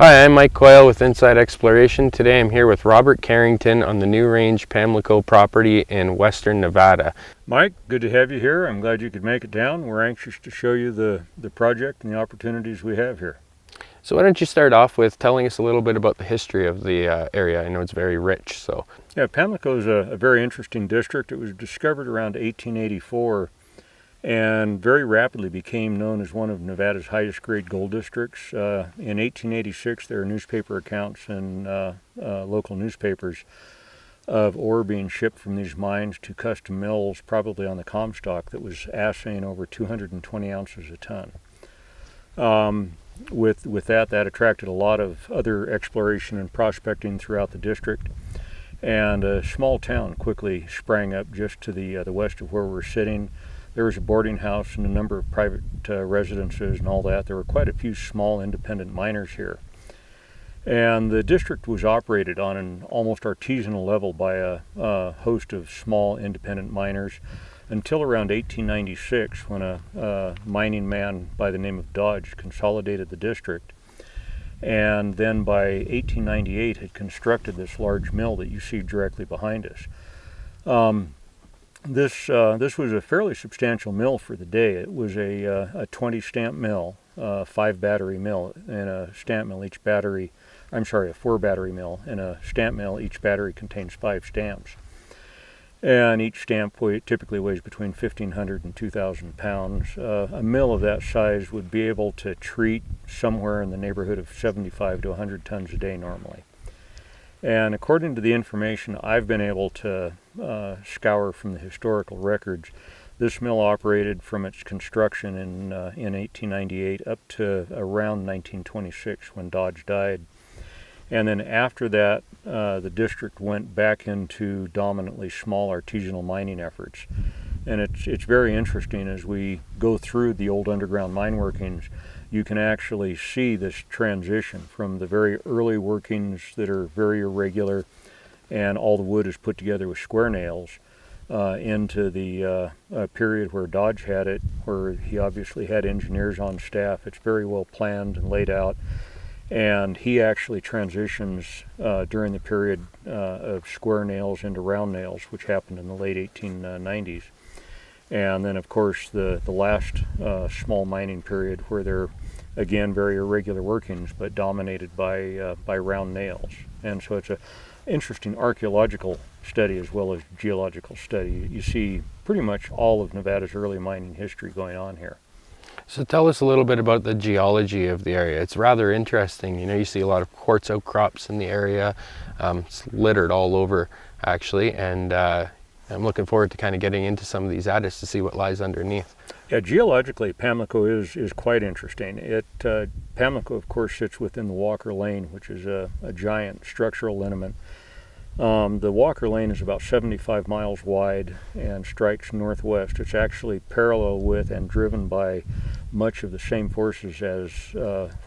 Hi, I'm Mike Coyle with Insidexploration. Today I'm here with Robert Carrington on the Newrange Pamlico property in western Nevada. Mike, good to have you here. I'm glad you could make it down. We're anxious to show you the project and the opportunities we have here. So why don't you start off with telling us a little bit about the history of the area. I know it's very rich. Yeah, Pamlico is a very interesting district. It was discovered around 1884 and very rapidly became known as one of Nevada's highest grade gold districts. In 1886, there are newspaper accounts in local newspapers of ore being shipped from these mines to custom mills, probably on the Comstock, that was assaying over 220 ounces a ton. With that attracted a lot of other exploration and prospecting throughout the district, and a small town quickly sprang up just to the west of where we're sitting. There was a boarding house and a number of private residences and all that. There were quite a few small independent miners here. And the district was operated on an almost artisanal level by a host of small independent miners until around 1896, when a mining man by the name of Dodge consolidated the district. And then by 1898 had constructed this large mill that you see directly behind us. This was a fairly substantial mill for the day. It was a 20 stamp mill, 5 battery mill, and a stamp mill. A 4 battery mill, and a stamp mill. Each battery contains 5 stamps, and each stamp typically weighs between 1,500 and 2,000 pounds. A mill of that size would be able to treat somewhere in the neighborhood of 75 to 100 tons a day normally. And according to the information I've been able to scour from the historical records, this mill operated from its construction in 1898 up to around 1926, when Dodge died. And then after that, the district went back into dominantly small artisanal mining efforts. And it's very interesting as we go through the old underground mine workings. You can actually see this transition from the very early workings that are very irregular, and all the wood is put together with square nails, into the period where Dodge had it, where he obviously had engineers on staff. It's very well planned and laid out, and he actually transitions during the period of square nails into round nails, which happened in the late 1890s. And then, of course, the last small mining period, where they're, again, very irregular workings, but dominated by round nails. And so it's an interesting archaeological study as well as geological study. You see pretty much all of Nevada's early mining history going on here. So tell us a little bit about the geology of the area. It's rather interesting. You know, you see a lot of quartz outcrops in the area. It's littered all over, actually, and I'm looking forward to kind of getting into some of these adits to see what lies underneath. Yeah, geologically, Pamlico is quite interesting. Pamlico, of course, sits within the Walker Lane, which is a giant structural lineament. The Walker Lane is about 75 miles wide and strikes northwest. It's actually parallel with and driven by much of the same forces as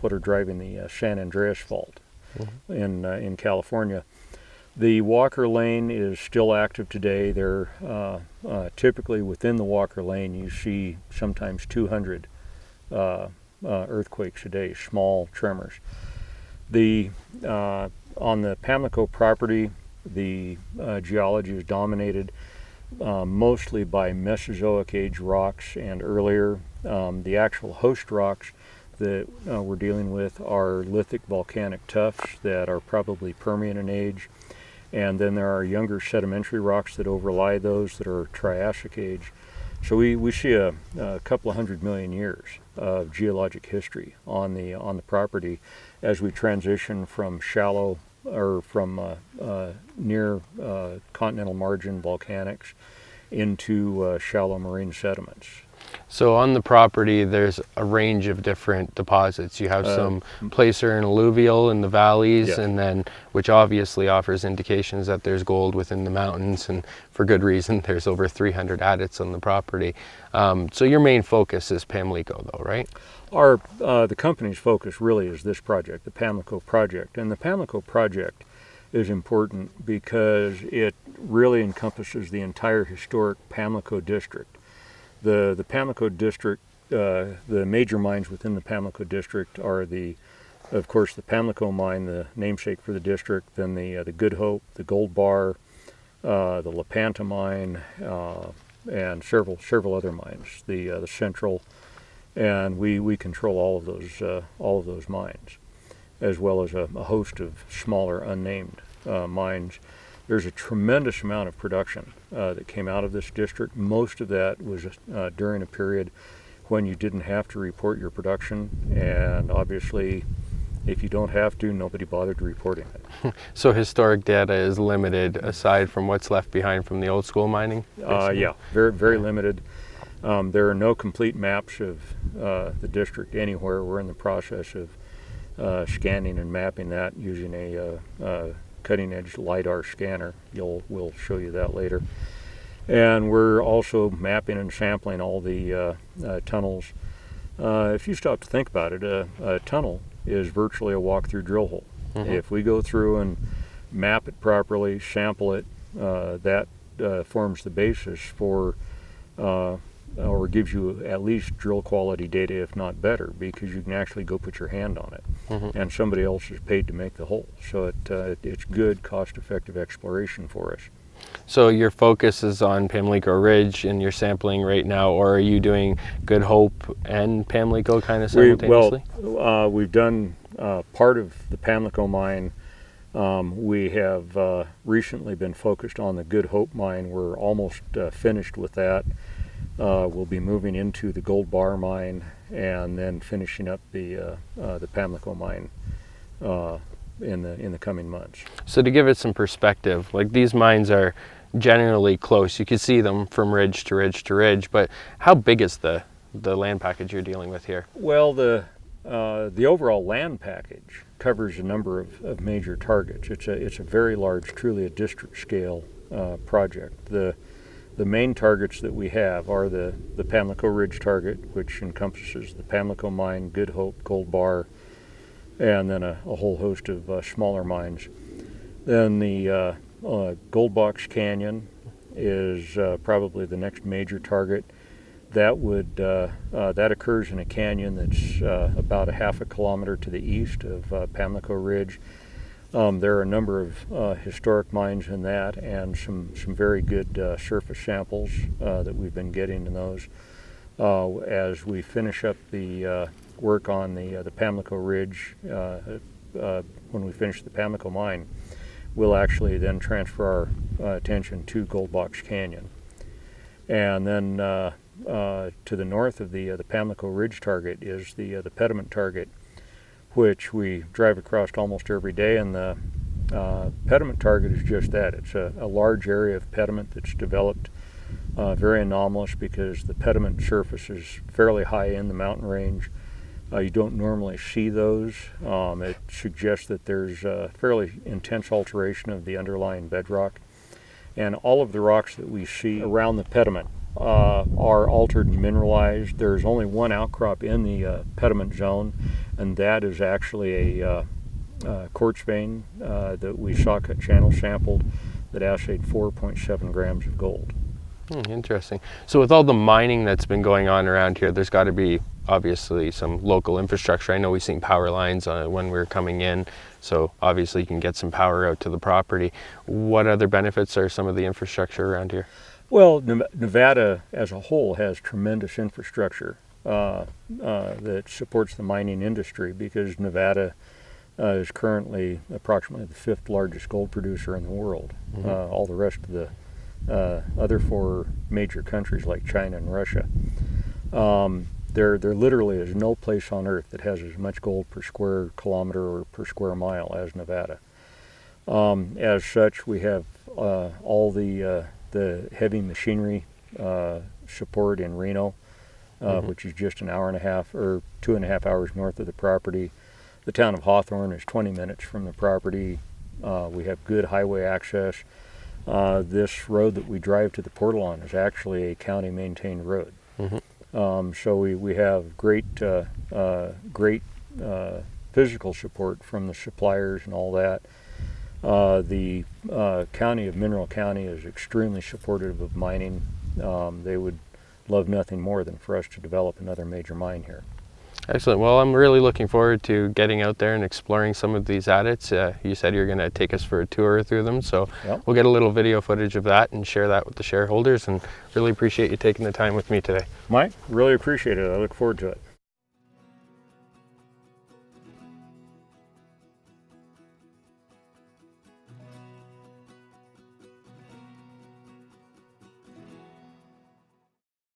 what are driving the San Andreas Fault in California. The Walker Lane is still active today. They're typically within the Walker Lane, you see sometimes 200 earthquakes a day, small tremors. On the Pamlico property, the geology is dominated mostly by Mesozoic age rocks and earlier. The actual host rocks that we're dealing with are lithic volcanic tuffs that are probably Permian in age. And then there are younger sedimentary rocks that overlie those that are Triassic age. So we see a couple of 100 million years of geologic history on the property as we transition from shallow or from near continental margin volcanics into shallow marine sediments. So on the property, there's a range of different deposits. You have some placer and alluvial in the valleys, yeah, and then, which obviously offers indications that there's gold within the mountains, and for good reason. There's over 300 adits on the property. So your main focus is Pamlico, though, right? The company's focus really is this project, the Pamlico project. And the Pamlico project is important because it really encompasses the entire historic Pamlico district. The Pamlico district, the major mines within the Pamlico district are the of course, the Pamlico mine, the namesake for the district, then the Good Hope, the Gold Bar, the Lapanta mine, and several other mines, the Central, and we control all of those mines, as well as a host of smaller unnamed mines. There's a tremendous amount of production that came out of this district. Most of that was during a period when you didn't have to report your production, and obviously if you don't have to, nobody bothered reporting it. So historic data is limited aside from what's left behind from the old school mining? Yeah, very limited. There are no complete maps of the district anywhere. We're in the process of scanning and mapping that using a cutting-edge LiDAR scanner. We'll show you that later. And we're also mapping and sampling all the tunnels. If you stop to think about it, a tunnel is virtually a walk-through drill hole. Mm-hmm. If we go through and map it properly, sample it, that forms the basis for or gives you at least drill quality data, if not better, because you can actually go put your hand on it. Mm-hmm. And somebody else is paid to make the hole. So it's good, cost-effective exploration for us. So your focus is on Pamlico Ridge and you're sampling right now, or are you doing Good Hope and Pamlico kind of simultaneously? We've done part of the Pamlico mine. We have recently been focused on the Good Hope mine. We're almost finished with that. We'll be moving into the Gold Bar mine and then finishing up the Pamlico mine in the coming months. So to give it some perspective, like these mines are generally close. You can see them from ridge to ridge to ridge, but how big is the land package you're dealing with here? Well, the overall land package covers a number of major targets. It's a very large, truly a district scale project. The main targets that we have are the Pamlico Ridge target, which encompasses the Pamlico mine, Good Hope, Gold Bar, and then a whole host of smaller mines. Then the Gold Box Canyon is probably the next major target. That occurs in a canyon that's about a half a kilometer to the east of Pamlico Ridge. There are a number of historic mines in that, and some very good surface samples that we've been getting in those. As we finish up the work on the Pamlico Ridge, when we finish the Pamlico mine, we'll actually then transfer our attention to Gold Box Canyon. And then to the north of the Pamlico Ridge target is the pediment target, which we drive across almost every day, and the pediment target is just that. It's a large area of pediment that's developed, very anomalous because the pediment surface is fairly high in the mountain range. You don't normally see those. It suggests that there's a fairly intense alteration of the underlying bedrock, and all of the rocks that we see around the pediment are altered and mineralized. There's only one outcrop in the pediment zone, and that is actually a quartz vein that we saw-cut channel sampled that assayed 4.7 grams of gold. Interesting. So with all the mining that's been going on around here, there's got to be obviously some local infrastructure. I know we've seen power lines when we were coming in, so obviously you can get some power out to the property. What other benefits are some of the infrastructure around here? Well, Nevada as a whole has tremendous infrastructure that supports the mining industry, because Nevada is currently approximately the 5th largest gold producer in the world. Mm-hmm. All the rest of the other 4 major countries like China and Russia. There literally is no place on earth that has as much gold per square kilometer or per square mile as Nevada. As such, we have all the heavy machinery support in Reno, mm-hmm. which is just an hour and a half or 2.5 hours north of the property. The town of Hawthorne is 20 minutes from the property. We have good highway access. This road that we drive to the portal on is actually a county maintained road. Mm-hmm. So we have great physical support from the suppliers and all that. The county of Mineral County is extremely supportive of mining. They would love nothing more than for us to develop another major mine here. Excellent. Well, I'm really looking forward to getting out there and exploring some of these adits. You said you're going to take us for a tour through them, so Yep. we'll get a little video footage of that and share that with the shareholders, and really appreciate you taking the time with me today. Mike, really appreciate it. I look forward to it.